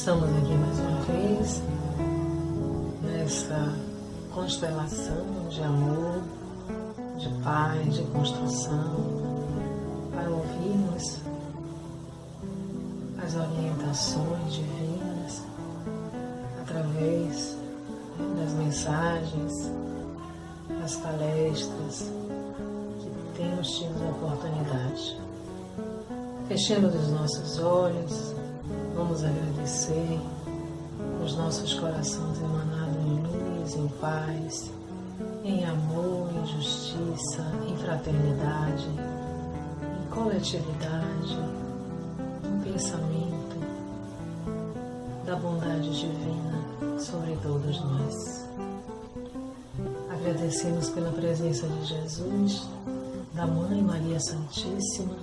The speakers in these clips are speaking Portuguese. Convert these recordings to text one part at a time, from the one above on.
Estamos aqui mais uma vez nessa constelação de amor, de paz, de construção, para ouvirmos as orientações divinas através das mensagens, das palestras que temos tido a oportunidade. Fechando os nossos olhos, vamos agradecer os nossos corações emanados em luz, em paz, em amor, em justiça, em fraternidade, em coletividade, em pensamento da bondade divina sobre todos nós. Agradecemos pela presença de Jesus, da Mãe Maria Santíssima,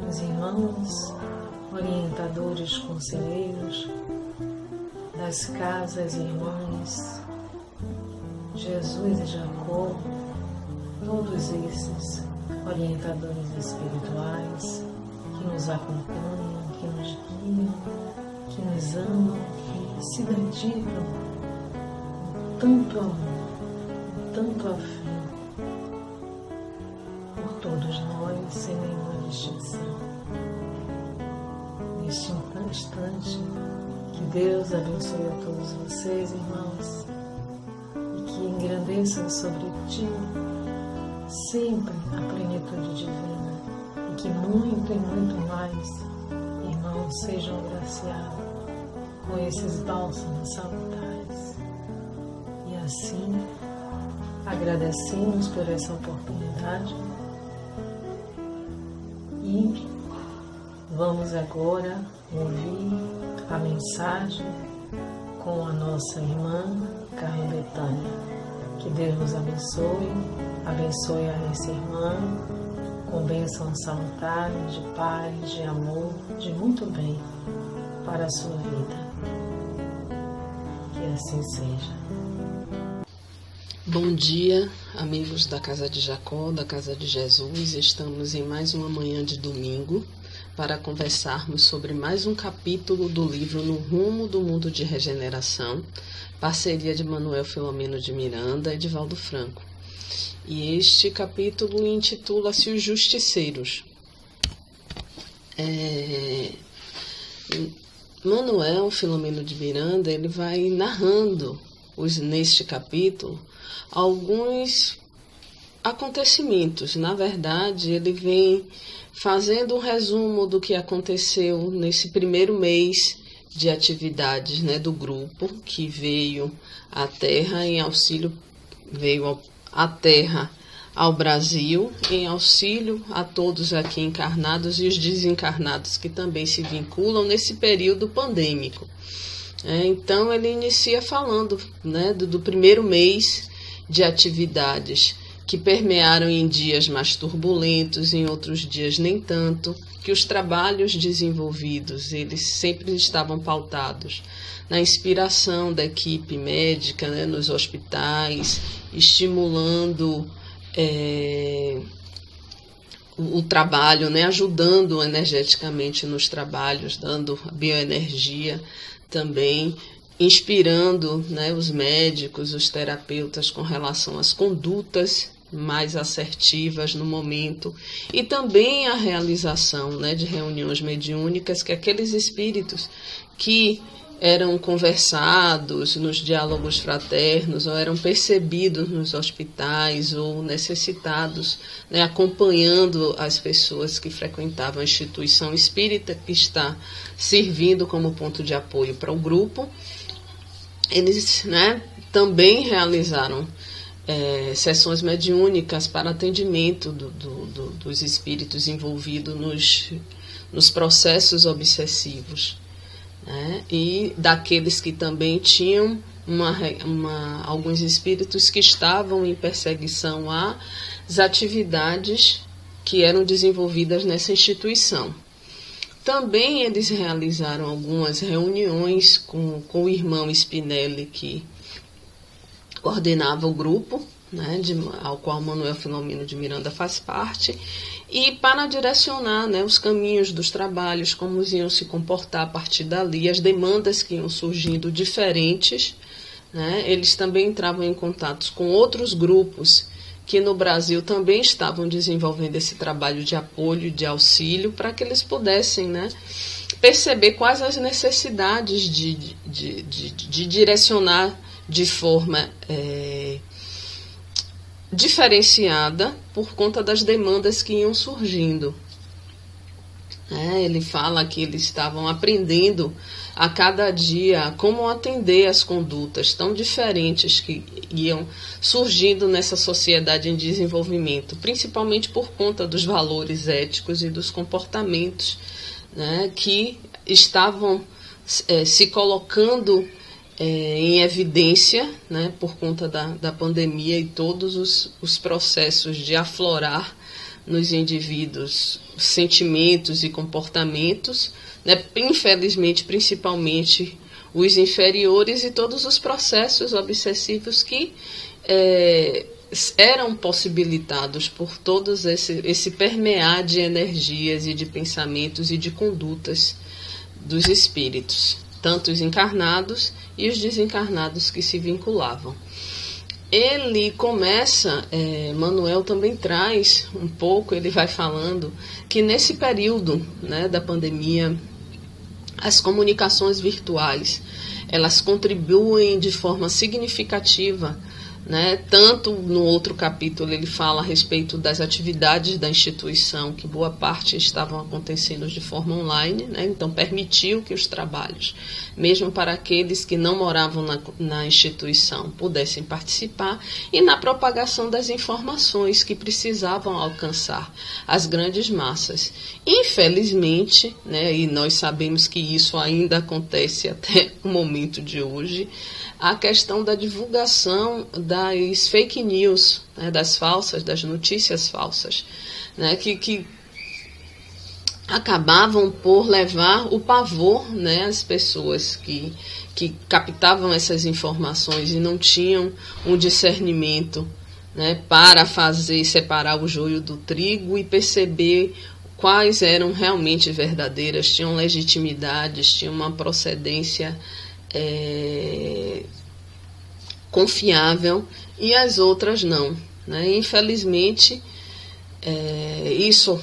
dos irmãos, orientadores, conselheiros, das casas irmãs, Jesus e Jacó, todos esses orientadores espirituais que nos acompanham, que nos guiam, que nos amam, que se dedicam com tanto amor, com tanto afim por todos nós, sem nenhuma distinção. Neste instante, que Deus abençoe a todos vocês, irmãos, e que engrandeça sobre ti sempre a plenitude divina, e que muito e muito mais, irmãos, sejam agraciados com esses bálsamos salutares. E assim, agradecemos por essa oportunidade e vamos agora ouvir a mensagem com a nossa irmã Carmen Betânia. Que Deus nos abençoe a essa irmã com bênçãos salutares de paz, de amor, de muito bem para a sua vida. Que assim seja. Bom dia, amigos da Casa de Jacó, da Casa de Jesus. Estamos em mais uma manhã de domingo para conversarmos sobre mais um capítulo do livro No Rumo do Mundo de Regeneração, parceria de Manuel Filomeno de Miranda e de Valdo Franco. E este capítulo intitula-se Os Justiceiros. Manuel Filomeno de Miranda, ele vai narrando neste capítulo alguns acontecimentos. Na verdade, ele vem fazendo um resumo do que aconteceu nesse primeiro mês de atividades, do grupo que veio à Terra em auxílio, ao Brasil, em auxílio a todos aqui encarnados e os desencarnados que também se vinculam nesse período pandêmico. Então ele inicia falando do primeiro mês de atividades que permearam em dias mais turbulentos, em outros dias nem tanto, que os trabalhos desenvolvidos, eles sempre estavam pautados na inspiração da equipe médica, nos hospitais, estimulando o trabalho, ajudando energeticamente nos trabalhos, dando bioenergia também, inspirando os médicos, os terapeutas com relação às condutas mais assertivas no momento, e também a realização de reuniões mediúnicas que aqueles espíritos que eram conversados nos diálogos fraternos, ou eram percebidos nos hospitais, ou necessitados, acompanhando as pessoas que frequentavam a instituição espírita, que está servindo como ponto de apoio para o grupo. Eles também realizaram sessões mediúnicas para atendimento dos espíritos envolvidos nos processos obsessivos, e daqueles que também tinham alguns espíritos que estavam em perseguição às atividades que eram desenvolvidas nessa instituição. Também eles realizaram algumas reuniões com o irmão Spinelli, que coordenava o grupo, ao qual Manuel Filomeno de Miranda faz parte, e para direcionar, né, os caminhos dos trabalhos, como iam se comportar a partir dali, as demandas que iam surgindo diferentes, né. Eles também entravam em contato com outros grupos que no Brasil também estavam desenvolvendo esse trabalho de apoio, de auxílio, para que eles pudessem, né, perceber quais as necessidades de direcionar de forma diferenciada por conta das demandas que iam surgindo. Ele fala que eles estavam aprendendo a cada dia como atender as condutas tão diferentes que iam surgindo nessa sociedade em desenvolvimento, principalmente por conta dos valores éticos e dos comportamentos, né, que estavam se colocando em evidência, né, por conta da pandemia e todos os processos de aflorar nos indivíduos sentimentos e comportamentos, né, infelizmente, principalmente os inferiores e todos os processos obsessivos que eram possibilitados por todos esse permear de energias e de pensamentos e de condutas dos espíritos, tanto os encarnados e os desencarnados que se vinculavam. Ele começa, Manuel também traz um pouco, ele vai falando que nesse período, né, da pandemia, as comunicações virtuais, elas contribuem de forma significativa, né? Tanto no outro capítulo ele fala a respeito das atividades da instituição, que boa parte estavam acontecendo de forma online, né? Então permitiu que os trabalhos, mesmo para aqueles que não moravam na instituição, pudessem participar, e na propagação das informações que precisavam alcançar as grandes massas. Infelizmente, né, e nós sabemos que isso ainda acontece até o momento de hoje, a questão da divulgação das fake news, né, das notícias falsas, né, que acabavam por levar o pavor, né, às pessoas que captavam essas informações e não tinham um discernimento, né, para separar o joio do trigo e perceber quais eram realmente verdadeiras, tinham legitimidades, tinham uma procedência confiável, e as outras não, né? Infelizmente, isso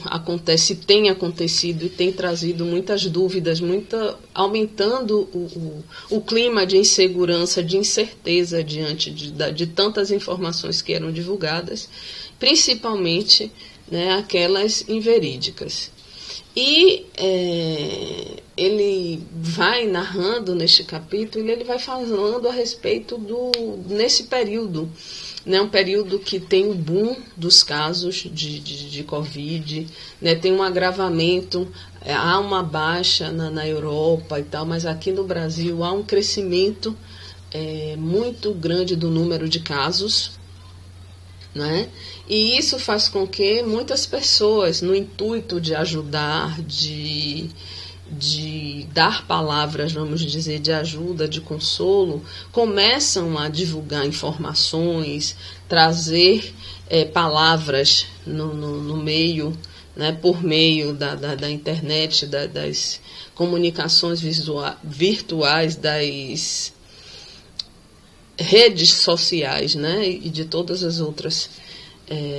tem acontecido e tem trazido muitas dúvidas, aumentando o clima de insegurança, de incerteza diante de tantas informações que eram divulgadas, principalmente, né, aquelas inverídicas. E ele vai narrando neste capítulo, ele vai falando a respeito nesse período, né, um período que tem o boom dos casos de Covid, né, tem um agravamento, há uma baixa na Europa e tal, mas aqui no Brasil há um crescimento muito grande do número de casos, né? E isso faz com que muitas pessoas, no intuito de ajudar, de dar palavras, vamos dizer, de ajuda, de consolo, começam a divulgar informações, trazer palavras no meio, né, por meio da internet, das comunicações virtuais, das redes sociais, né, e de todas as outras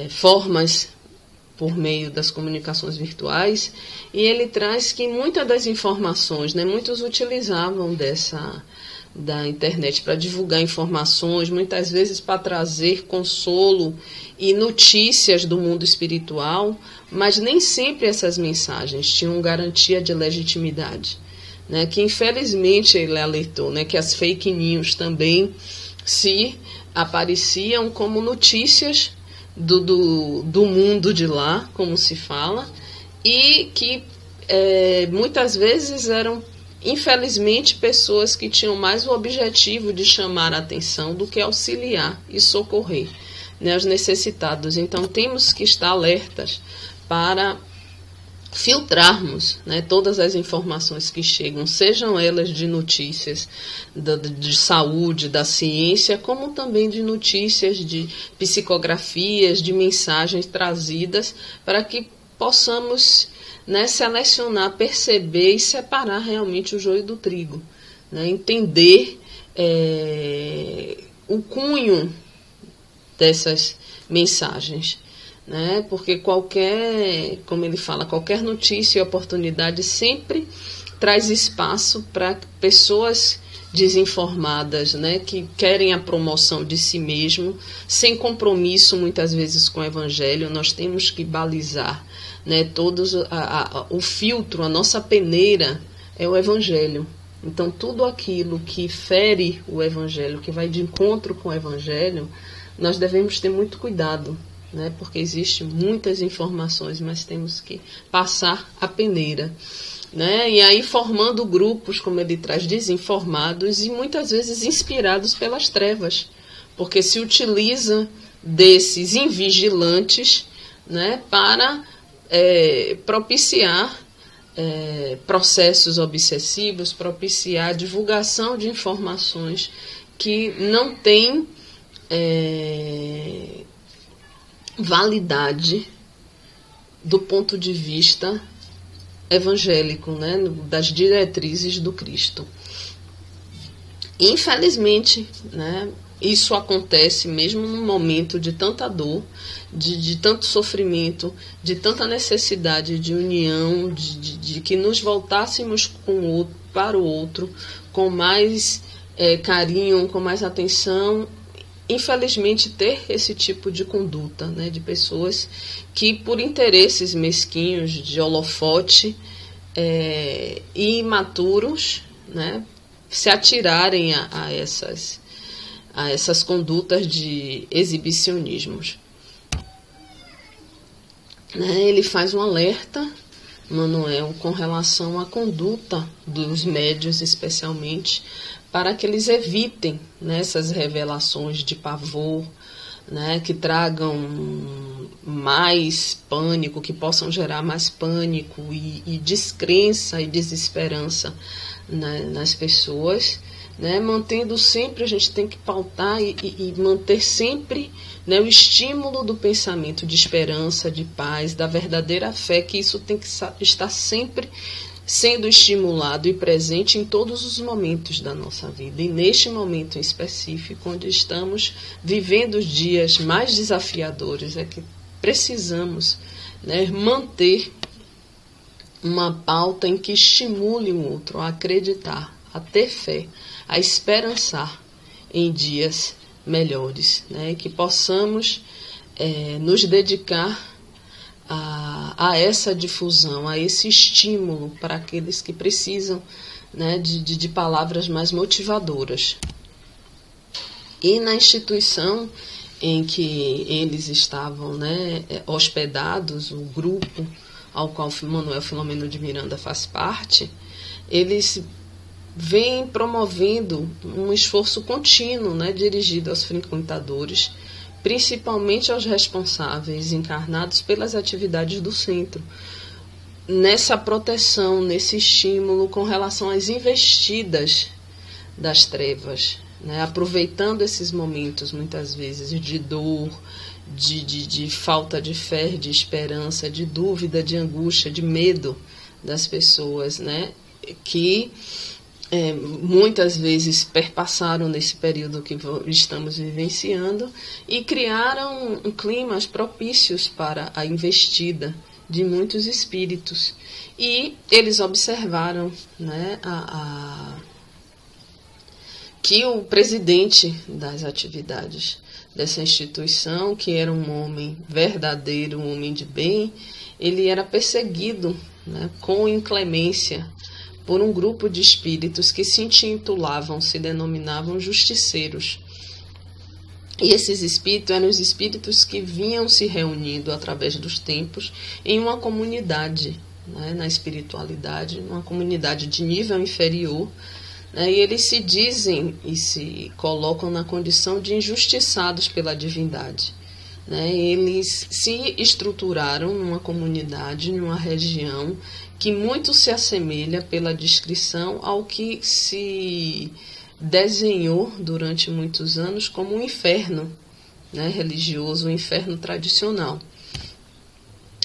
formas por meio das comunicações virtuais. E ele traz que muitas das informações, né, muitos utilizavam da internet para divulgar informações, muitas vezes para trazer consolo e notícias do mundo espiritual, mas nem sempre essas mensagens tinham garantia de legitimidade, né, que infelizmente ele alertou, né, que as fake news também se apareciam como notícias do mundo de lá, como se fala, e que muitas vezes eram, infelizmente, pessoas que tinham mais o objetivo de chamar a atenção do que auxiliar e socorrer, né, os necessitados. Então temos que estar alertas para filtrarmos, né, todas as informações que chegam, sejam elas de notícias de saúde, da ciência, como também de notícias de psicografias, de mensagens trazidas para que possamos, né, selecionar, perceber e separar realmente o joio do trigo, né, entender o cunho dessas mensagens, né, porque como ele fala, qualquer notícia e oportunidade sempre traz espaço para pessoas desinformadas, né, que querem a promoção de si mesmo, sem compromisso muitas vezes com o Evangelho. Nós temos que balizar, né, o filtro, a nossa peneira é o Evangelho. Então tudo aquilo que fere o Evangelho, que vai de encontro com o Evangelho, nós devemos ter muito cuidado, né, porque existem muitas informações, mas temos que passar a peneira. Né? E aí formando grupos, como ele traz, desinformados e muitas vezes inspirados pelas trevas, porque se utiliza desses invigilantes, né, para propiciar processos obsessivos, propiciar a divulgação de informações que não têm validade do ponto de vista evangélico, né, das diretrizes do Cristo. Infelizmente, né, isso acontece mesmo num momento de tanta dor, de tanto sofrimento, de tanta necessidade de união, de que nos voltássemos para o outro com mais carinho, com mais atenção. Infelizmente, ter esse tipo de conduta, né, de pessoas que, por interesses mesquinhos, de holofote e imaturos, né, se atirarem a essas condutas de exibicionismos. Né, ele faz um alerta, Manuel, com relação à conduta dos médiuns, especialmente, para que eles evitem, né, essas revelações de pavor, né, que tragam mais pânico, que possam gerar mais pânico e descrença e desesperança, né, nas pessoas, né, mantendo sempre, a gente tem que pautar e manter sempre, né, o estímulo do pensamento de esperança, de paz, da verdadeira fé, que isso tem que estar sempre sendo estimulado e presente em todos os momentos da nossa vida. E neste momento em específico, onde estamos vivendo os dias mais desafiadores, é que precisamos, né, manter uma pauta em que estimule o outro a acreditar, a ter fé, a esperançar em dias melhores, né, que possamos nos dedicar a essa difusão, a esse estímulo para aqueles que precisam, né, de palavras mais motivadoras. E na instituição em que eles estavam, né, hospedados, o grupo ao qual Manuel Filomeno de Miranda faz parte, eles vêm promovendo um esforço contínuo, né, dirigido aos frequentadores, principalmente aos responsáveis encarnados pelas atividades do centro, nessa proteção, nesse estímulo com relação às investidas das trevas, né? Aproveitando esses momentos, muitas vezes, de dor, de falta de fé, de esperança, de dúvida, de angústia, de medo das pessoas, né? Que muitas vezes perpassaram nesse período que estamos vivenciando e criaram climas propícios para a investida de muitos espíritos. E eles observaram, né, que o presidente das atividades dessa instituição, que era um homem verdadeiro, um homem de bem, ele era perseguido, né, com inclemência por um grupo de espíritos que se intitulavam, se denominavam justiceiros. E esses espíritos eram os espíritos que vinham se reunindo através dos tempos em uma comunidade, né, na espiritualidade, uma comunidade de nível inferior, né, e eles se dizem e se colocam na condição de injustiçados pela divindade. Né, eles se estruturaram numa comunidade, numa região que muito se assemelha pela descrição ao que se desenhou durante muitos anos como um inferno, né, religioso, um inferno tradicional.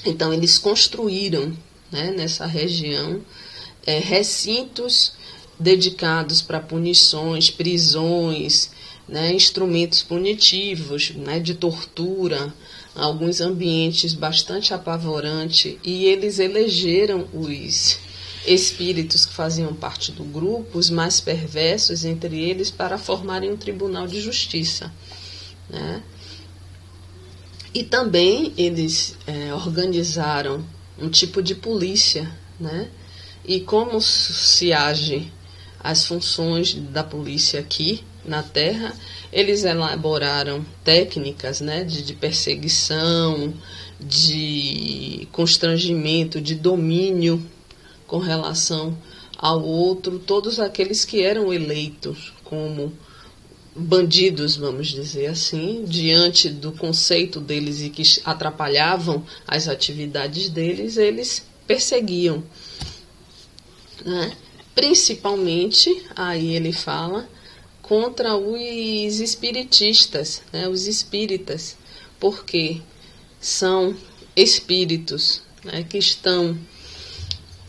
Então, eles construíram, né, nessa região recintos dedicados para punições, prisões, né, instrumentos punitivos, né, de tortura, alguns ambientes bastante apavorantes, e eles elegeram os espíritos que faziam parte do grupo, os mais perversos entre eles, para formarem um tribunal de justiça, né? E também eles organizaram um tipo de polícia, né? E como se age as funções da polícia aqui na Terra, eles elaboraram técnicas, né, de perseguição, de constrangimento, de domínio com relação ao outro, todos aqueles que eram eleitos como bandidos, vamos dizer assim, diante do conceito deles e que atrapalhavam as atividades deles, eles perseguiam, né? Principalmente, aí ele fala, contra os espiritistas, né? Os espíritas, porque são espíritos, né, que estão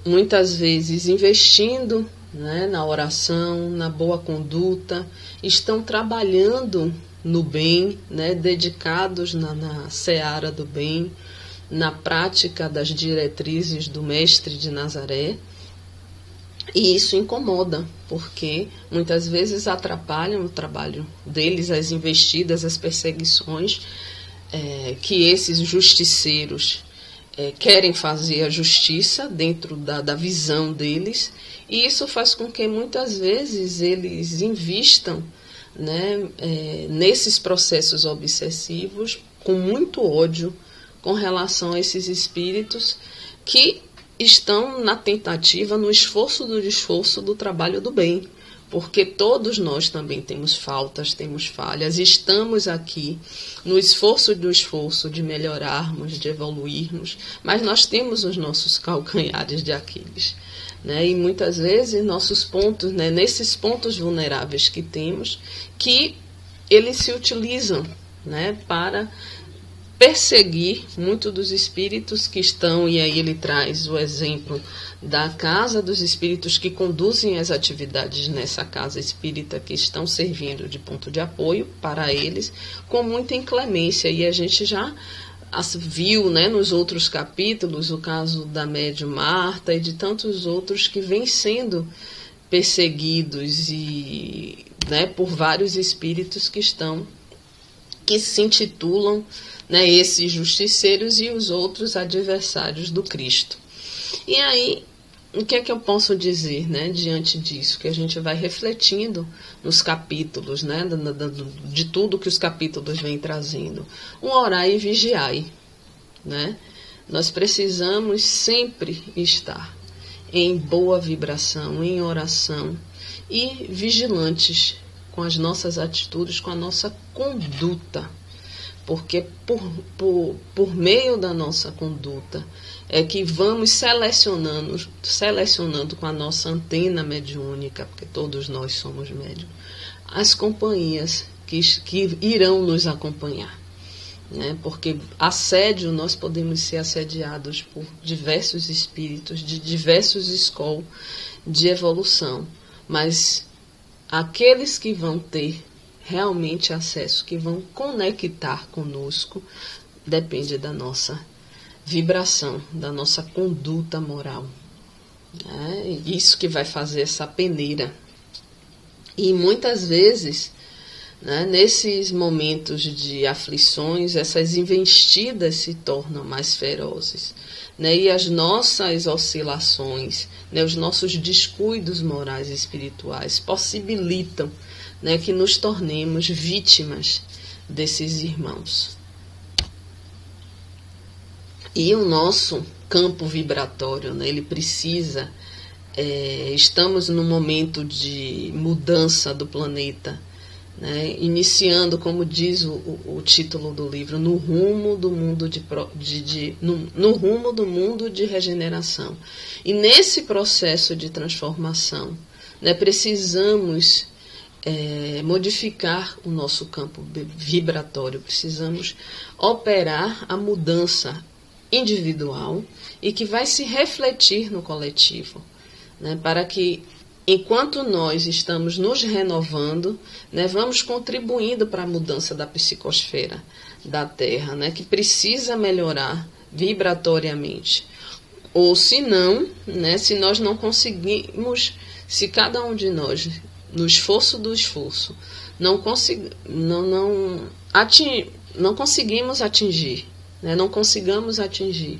muitas vezes investindo, né, na oração, na boa conduta, estão trabalhando no bem, né, dedicados na seara do bem, na prática das diretrizes do Mestre de Nazaré. E isso incomoda, porque muitas vezes atrapalham o trabalho deles, as investidas, as perseguições que esses justiceiros querem fazer a justiça dentro da visão deles, e isso faz com que muitas vezes eles invistam, né, nesses processos obsessivos com muito ódio com relação a esses espíritos que estão na tentativa, no esforço do trabalho do bem, porque todos nós também temos faltas, temos falhas, estamos aqui no esforço de melhorarmos, de evoluirmos, mas nós temos os nossos calcanhares de Aquiles, né? E muitas vezes nossos pontos, né, nesses pontos vulneráveis que temos, que eles se utilizam, né, para perseguir muitos dos espíritos que estão, e aí ele traz o exemplo da casa dos espíritos que conduzem as atividades nessa casa espírita, que estão servindo de ponto de apoio para eles, com muita inclemência. E a gente já viu, né, nos outros capítulos o caso da médium Marta e de tantos outros que vêm sendo perseguidos e, né, por vários espíritos que se intitulam, né, esses justiceiros e os outros adversários do Cristo. E aí, o que é que eu posso dizer, né, diante disso? Que a gente vai refletindo nos capítulos, né, de tudo que os capítulos vêm trazendo. Um orai e vigiai, né? Nós precisamos sempre estar em boa vibração, em oração e vigilantes com as nossas atitudes, com a nossa conduta. Porque por meio da nossa conduta é que vamos selecionando com a nossa antena mediúnica, porque todos nós somos médiuns, as companhias que irão nos acompanhar, né? Porque assédio, nós podemos ser assediados por diversos espíritos, de diversos escolas de evolução, mas aqueles que vão ter realmente acesso, que vão conectar conosco, depende da nossa vibração, da nossa conduta moral. É isso que vai fazer essa peneira. E muitas vezes, né, nesses momentos de aflições, essas investidas se tornam mais ferozes, né, e as nossas oscilações, né, os nossos descuidos morais e espirituais possibilitam, né, que nos tornemos vítimas desses irmãos. E o nosso campo vibratório, né, ele precisa, estamos num momento de mudança do planeta, né, iniciando, como diz o título do livro, no rumo do mundo no rumo do mundo de regeneração. E nesse processo de transformação, né, precisamos modificar o nosso campo vibratório, precisamos operar a mudança individual e que vai se refletir no coletivo, né, para que, enquanto nós estamos nos renovando, né, vamos contribuindo para a mudança da psicosfera da Terra, né, que precisa melhorar vibratoriamente. Ou se não, né, se nós não conseguimos, se cada um de nós, no esforço do esforço, não conseguimos atingir, né, não consigamos atingir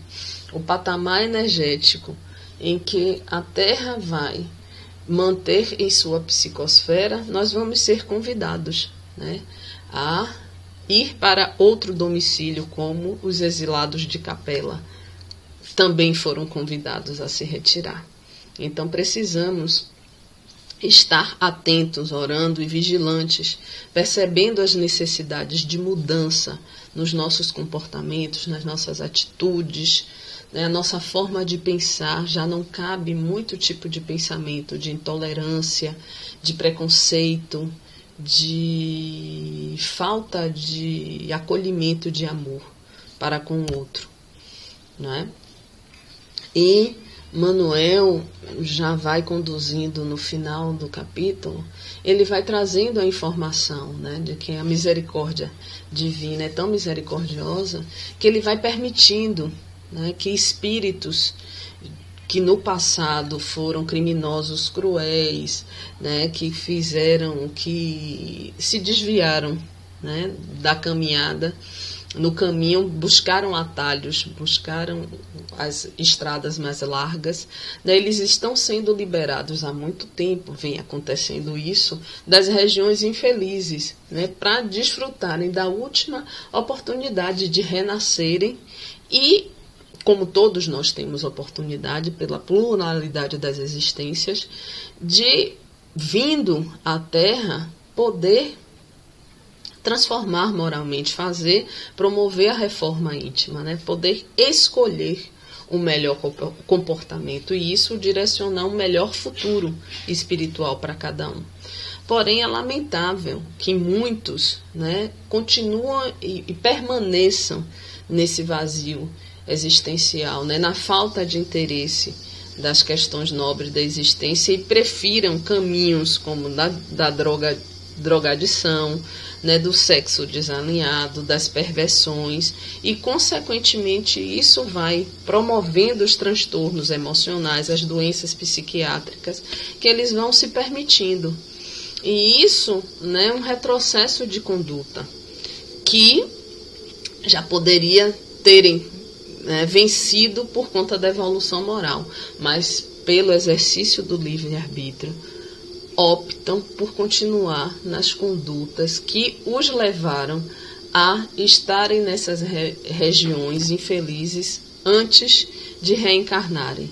o patamar energético em que a Terra vai manter em sua psicosfera, nós vamos ser convidados, né, a ir para outro domicílio, como os exilados de Capela também foram convidados a se retirar. Então precisamos estar atentos, orando e vigilantes, percebendo as necessidades de mudança nos nossos comportamentos, nas nossas atitudes, né? A nossa forma de pensar. Já não cabe muito tipo de pensamento, de intolerância, de preconceito, de falta de acolhimento, de amor para com o outro, né? E Manuel já vai conduzindo no final do capítulo, ele vai trazendo a informação, né, de que a misericórdia divina é tão misericordiosa que ele vai permitindo, né, que espíritos que no passado foram criminosos, cruéis, né, que se desviaram, né, da caminhada, no caminho buscaram atalhos, buscaram as estradas mais largas, né, eles estão sendo liberados há muito tempo, vem acontecendo isso, das regiões infelizes, né, para desfrutarem da última oportunidade de renascerem e, como todos nós temos oportunidade, pela pluralidade das existências, de, vindo à Terra, poder transformar moralmente, promover a reforma íntima, né? Poder escolher o melhor comportamento e isso direcionar um melhor futuro espiritual para cada um. Porém, é lamentável que muitos, né, continuam e permaneçam nesse vazio existencial, né, na falta de interesse das questões nobres da existência e prefiram caminhos como da drogadição, né, do sexo desalinhado, das perversões e, consequentemente, isso vai promovendo os transtornos emocionais, as doenças psiquiátricas que eles vão se permitindo. E isso, né, é um retrocesso de conduta que já poderia terem, né, vencido por conta da evolução moral, mas pelo exercício do livre-arbítrio optam por continuar nas condutas que os levaram a estarem nessas regiões infelizes antes de reencarnarem,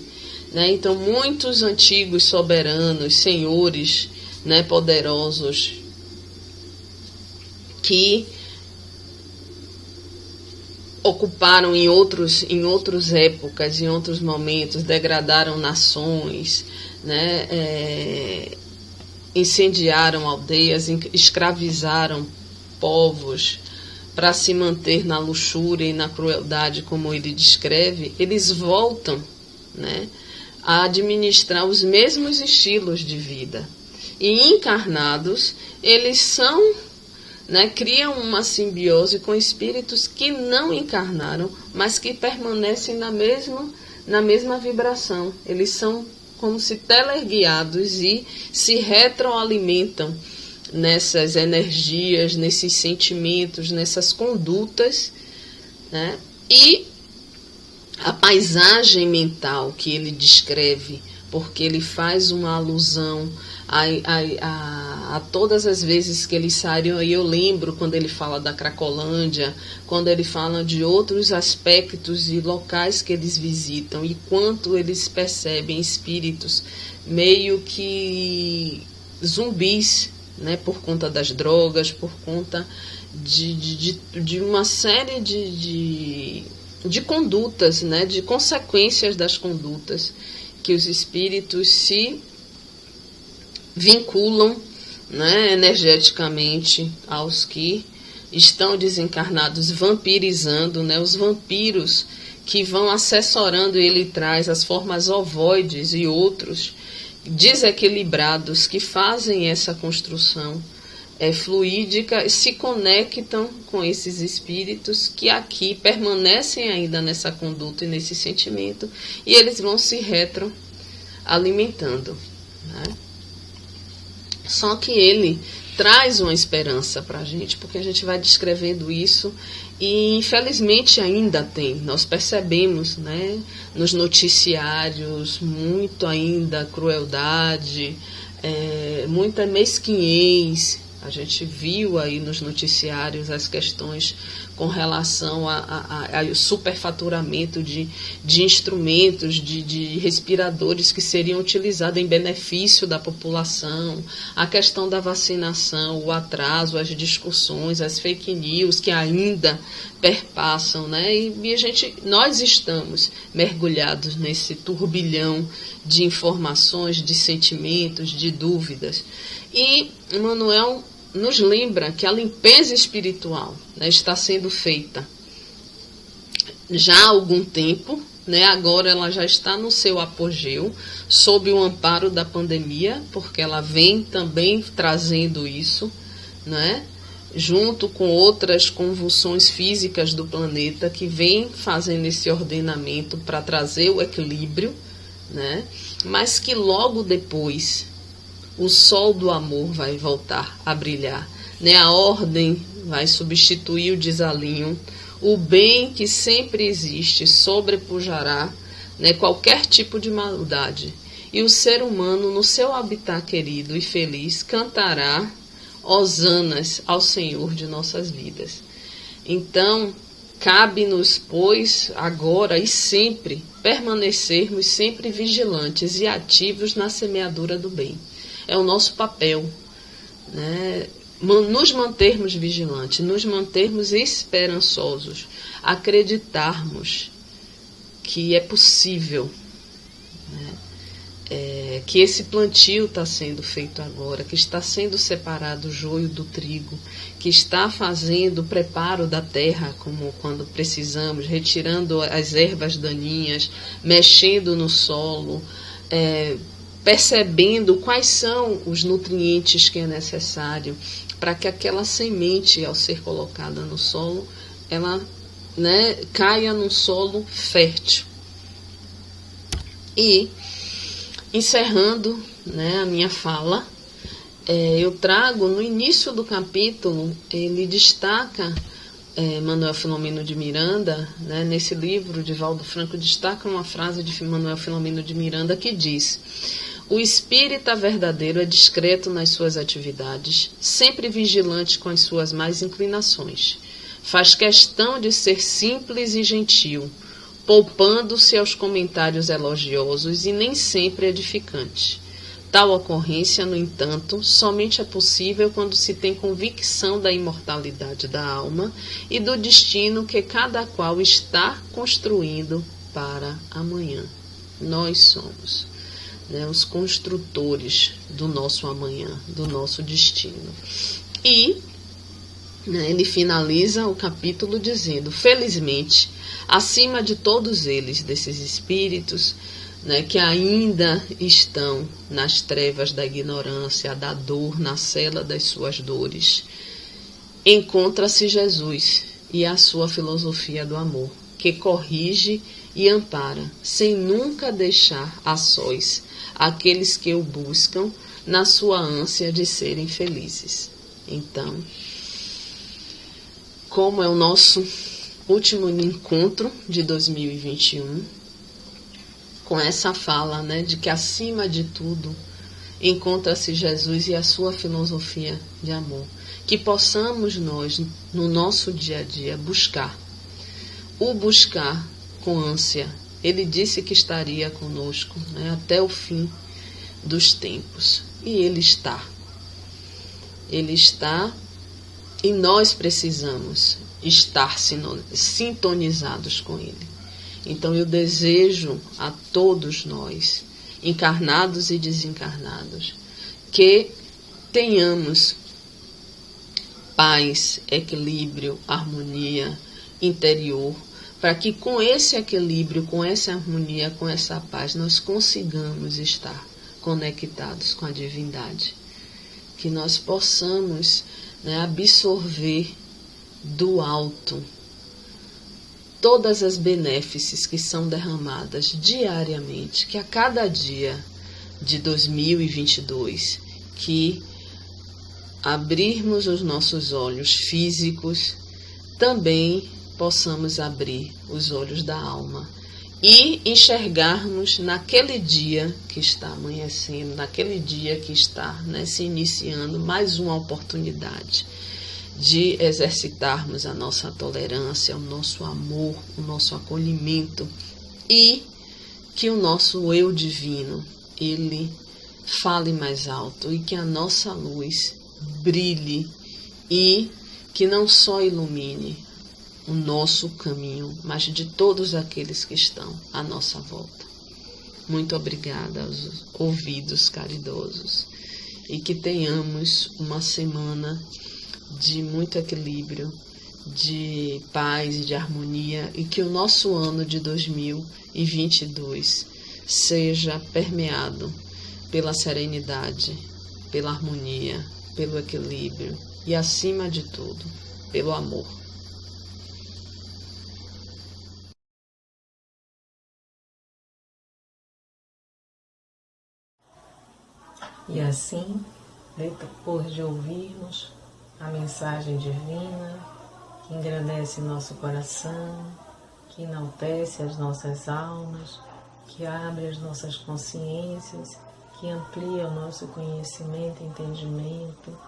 né? Então, muitos antigos soberanos, senhores, né, poderosos, que ocuparam em outras épocas, em outros momentos, degradaram nações, né, incendiaram aldeias, escravizaram povos para se manter na luxúria e na crueldade, como ele descreve, eles voltam, né, a administrar os mesmos estilos de vida. E encarnados, eles são, né, criam uma simbiose com espíritos que não encarnaram, mas que permanecem na mesma vibração. Eles são como se teleguiados e se retroalimentam nessas energias, nesses sentimentos, nessas condutas, né? E a paisagem mental que ele descreve, porque ele faz uma alusão a todas as vezes que eles saíram, e eu lembro quando ele fala da Cracolândia, quando ele fala de outros aspectos e locais que eles visitam, e quanto eles percebem espíritos meio que zumbis, né, por conta das drogas, por conta de uma série de condutas, né, de consequências das condutas, que os espíritos se vinculam, né, energeticamente aos que estão desencarnados, vampirizando, né, os vampiros que vão assessorando, ele traz as formas ovoides e outros desequilibrados que fazem essa construção fluídica, se conectam com esses espíritos que aqui permanecem ainda nessa conduta e nesse sentimento, e eles vão se retroalimentando, né? Só que ele traz uma esperança para a gente, porque a gente vai descrevendo isso e infelizmente ainda tem, nós percebemos, né, nos noticiários muito ainda crueldade, muita mesquinhez. A gente viu aí nos noticiários as questões com relação ao superfaturamento de instrumentos, de respiradores que seriam utilizados em benefício da população, a questão da vacinação, o atraso, as discussões, as fake news que ainda perpassam, né? E nós estamos mergulhados nesse turbilhão de informações, de sentimentos, de dúvidas. E Emmanuel nos lembra que a limpeza espiritual, né, está sendo feita já há algum tempo, né, agora ela já está no seu apogeu, sob o amparo da pandemia, porque ela vem também trazendo isso, né, junto com outras convulsões físicas do planeta que vem fazendo esse ordenamento para trazer o equilíbrio, né, mas que logo depois o sol do amor vai voltar a brilhar, né? A ordem vai substituir o desalinho, o bem que sempre existe sobrepujará, né, qualquer tipo de maldade, e o ser humano no seu habitat querido e feliz cantará hosanas ao Senhor de nossas vidas. Então, cabe-nos, pois, agora e sempre, permanecermos sempre vigilantes e ativos na semeadura do bem. É o nosso papel, né? Nos mantermos vigilantes, nos mantermos esperançosos, acreditarmos que é possível, né? Que esse plantio está sendo feito agora, que está sendo separado o joio do trigo, que está fazendo o preparo da terra, como quando precisamos, retirando as ervas daninhas, mexendo no solo, percebendo quais são os nutrientes que é necessário para que aquela semente, ao ser colocada no solo, ela, né, caia num solo fértil. E, encerrando, né, a minha fala, eu trago no início do capítulo, ele destaca, Manuel Filomeno de Miranda, né, nesse livro de Valdo Franco, destaca uma frase de Manuel Filomeno de Miranda que diz: o espírita verdadeiro é discreto nas suas atividades, sempre vigilante com as suas más inclinações. Faz questão de ser simples e gentil, poupando-se aos comentários elogiosos e nem sempre edificantes. Tal ocorrência, no entanto, somente é possível quando se tem convicção da imortalidade da alma e do destino que cada qual está construindo para amanhã. Nós somos, né, os construtores do nosso amanhã, do nosso destino. E, né, ele finaliza o capítulo dizendo: felizmente, acima de todos eles, desses espíritos, né, que ainda estão nas trevas da ignorância, da dor, na cela das suas dores, encontra-se Jesus e a sua filosofia do amor, que corrige e ampara, sem nunca deixar a sós aqueles que o buscam na sua ânsia de serem felizes. Então, como é o nosso último encontro de 2021, com essa fala, né, de que acima de tudo encontra-se Jesus e a sua filosofia de amor, que possamos nós, no nosso dia a dia, buscar com ânsia. Ele disse que estaria conosco, né, até o fim dos tempos. E Ele está. Ele está e nós precisamos estar sintonizados com Ele. Então eu desejo a todos nós, encarnados e desencarnados, que tenhamos paz, equilíbrio, harmonia interior, para que com esse equilíbrio, com essa harmonia, com essa paz, nós consigamos estar conectados com a divindade. Que nós possamos, absorver do alto todas as benéfices que são derramadas diariamente, que a cada dia de 2022, que abrirmos os nossos olhos físicos, também possamos abrir os olhos da alma e enxergarmos naquele dia que está amanhecendo, naquele dia que está se iniciando mais uma oportunidade de exercitarmos a nossa tolerância, o nosso amor, o nosso acolhimento, e que o nosso eu divino, ele fale mais alto e que a nossa luz brilhe e que não só ilumine o nosso caminho, mas de todos aqueles que estão à nossa volta. Muito obrigada aos ouvidos caridosos e que tenhamos uma semana de muito equilíbrio, de paz e de harmonia, e que o nosso ano de 2022 seja permeado pela serenidade, pela harmonia, pelo equilíbrio e, acima de tudo, pelo amor. E assim, depois de ouvirmos a mensagem divina, que engrandece nosso coração, que enaltece as nossas almas, que abre as nossas consciências, que amplia o nosso conhecimento e entendimento,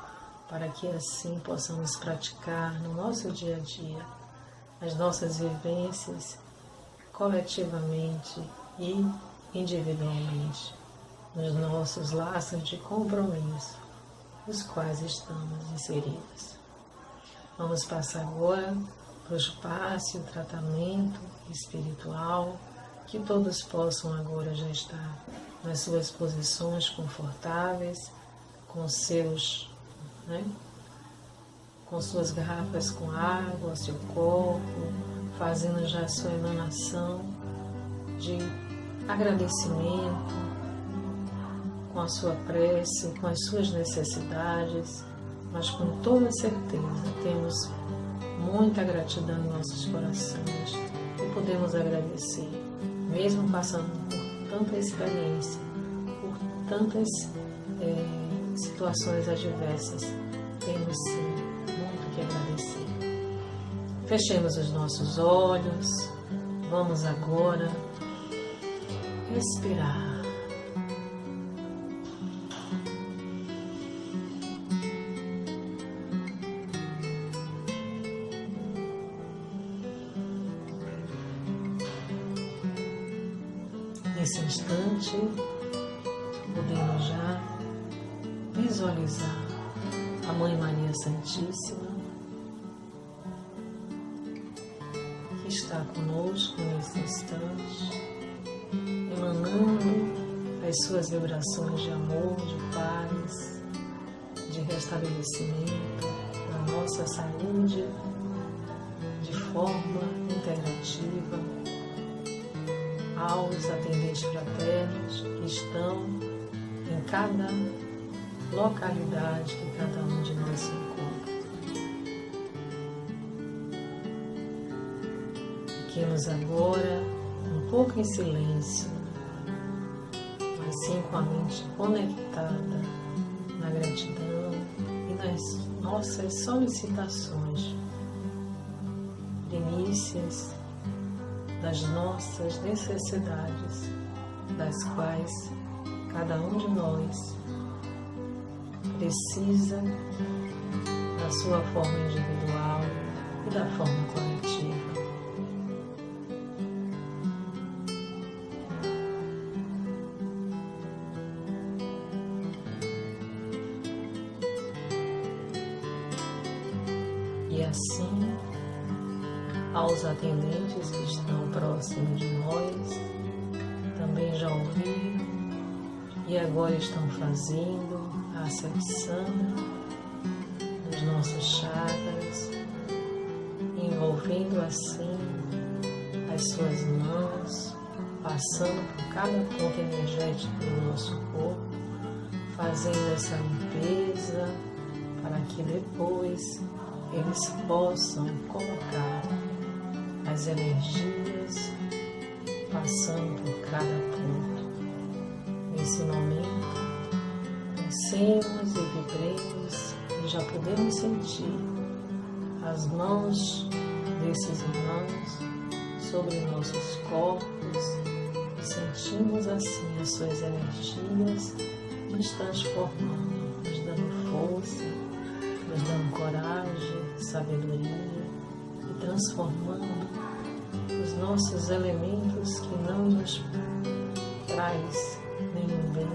para que assim possamos praticar no nosso dia a dia as nossas vivências coletivamente e individualmente, nos nossos laços de compromisso, os quais estamos inseridos. Vamos passar agora para o espaço e o tratamento espiritual, que todos possam agora já estar nas suas posições confortáveis, com suas garrafas com água, seu corpo, fazendo já a sua emanação de agradecimento, com a sua prece, com as suas necessidades, mas com toda certeza temos muita gratidão em nossos corações e podemos agradecer, mesmo passando por tanta experiência, por tantas situações adversas, temos sim muito que agradecer. Fechemos os nossos olhos, vamos agora respirar. Nesse instante, podemos já visualizar a Mãe Maria Santíssima, que está conosco nesse instante, emanando as suas vibrações de amor, de paz, de restabelecimento da nossa saúde, de forma integrativa, aos atendentes fraternos que estão em cada localidade que cada um de nós se encontra. Fiquemos agora um pouco em silêncio, mas sim com a mente conectada na gratidão e nas nossas solicitações, primícias das nossas necessidades, das quais cada um de nós precisa da sua forma individual e da forma coletiva. E assim, aos atendentes que estão próximos de nós, também já ouviram e agora estão fazendo a acepção dos nossos chakras, envolvendo assim as suas mãos, passando por cada ponto energético do nosso corpo, fazendo essa limpeza para que depois eles possam colocar as energias passando por cada ponto. Nesse momento, pensemos e vibremos e já podemos sentir as mãos desses irmãos sobre nossos corpos e sentimos assim as suas energias nos transformando, nos dando força, nos dando coragem, sabedoria e transformando os nossos elementos que não nos traz nenhum bem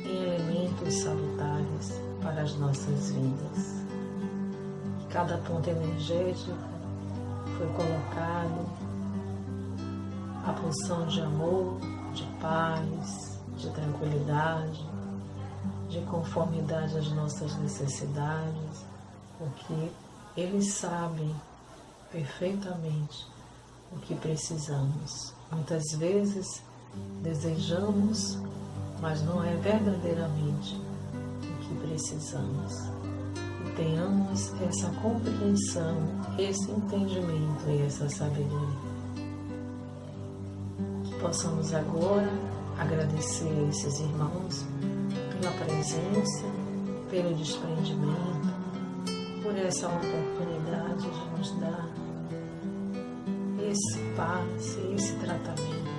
em elementos salutares para as nossas vidas. Cada ponto energético foi colocado a pulsão de amor, de paz, de tranquilidade, de conformidade às nossas necessidades, porque eles sabem perfeitamente o que precisamos. Muitas vezes desejamos, mas não é verdadeiramente o que precisamos. E tenhamos essa compreensão, esse entendimento e essa sabedoria. Que possamos agora agradecer a esses irmãos pela presença, pelo desprendimento, por essa oportunidade de nos dar esse passe, esse tratamento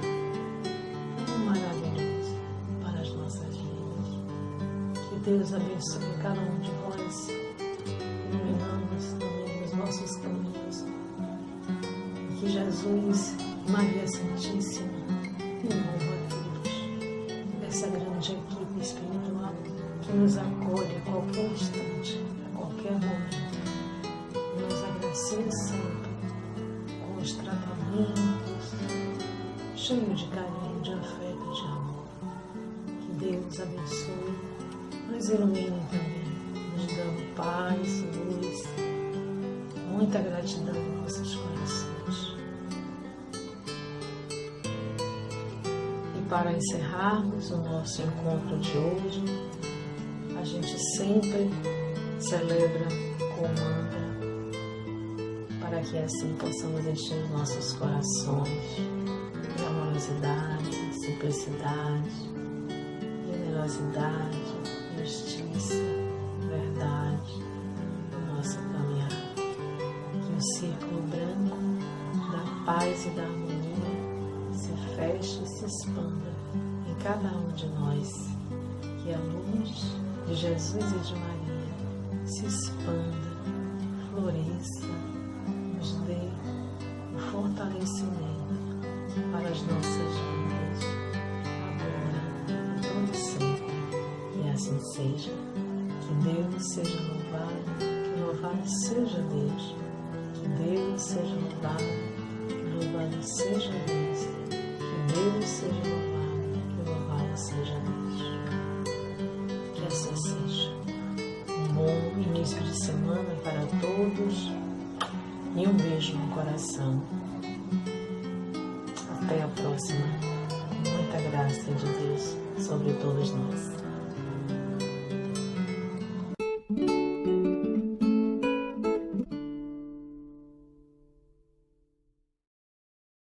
maravilhoso para as nossas vidas. Que Deus abençoe cada um de nós, iluminando também os nossos caminhos. Que Jesus, Maria Santíssima, envolva a todos dessa grande equipe espiritual que nos acolhe a qualquer instante, a qualquer momento. Nos agracie sempre com os tratamentos, cheio de carinho, de afeto e de amor. Que Deus abençoe, nos ilumine também, nos dando paz, luz, muita gratidão em nossos corações. E para encerrarmos o nosso encontro de hoje, a gente sempre celebra com mantra, para que assim possamos encher os nossos corações de amorosidade, simplicidade, generosidade, justiça, verdade no nosso caminhar. Que o círculo branco da paz e da harmonia se feche e se expanda em cada um de nós. Que a luz de Jesus e de Maria se expanda, floresça, nos dê o fortalecimento para as nossas vidas, agora e todo sempre. Que assim seja. Que Deus seja louvado, que louvado seja Deus. Que Deus seja louvado, que louvado seja Deus. Que Deus seja louvado, que louvado seja Deus. Que assim seja. Um bom início de semana para todos e um beijo no coração. Até a próxima. Muita graça de Deus sobre todos nós.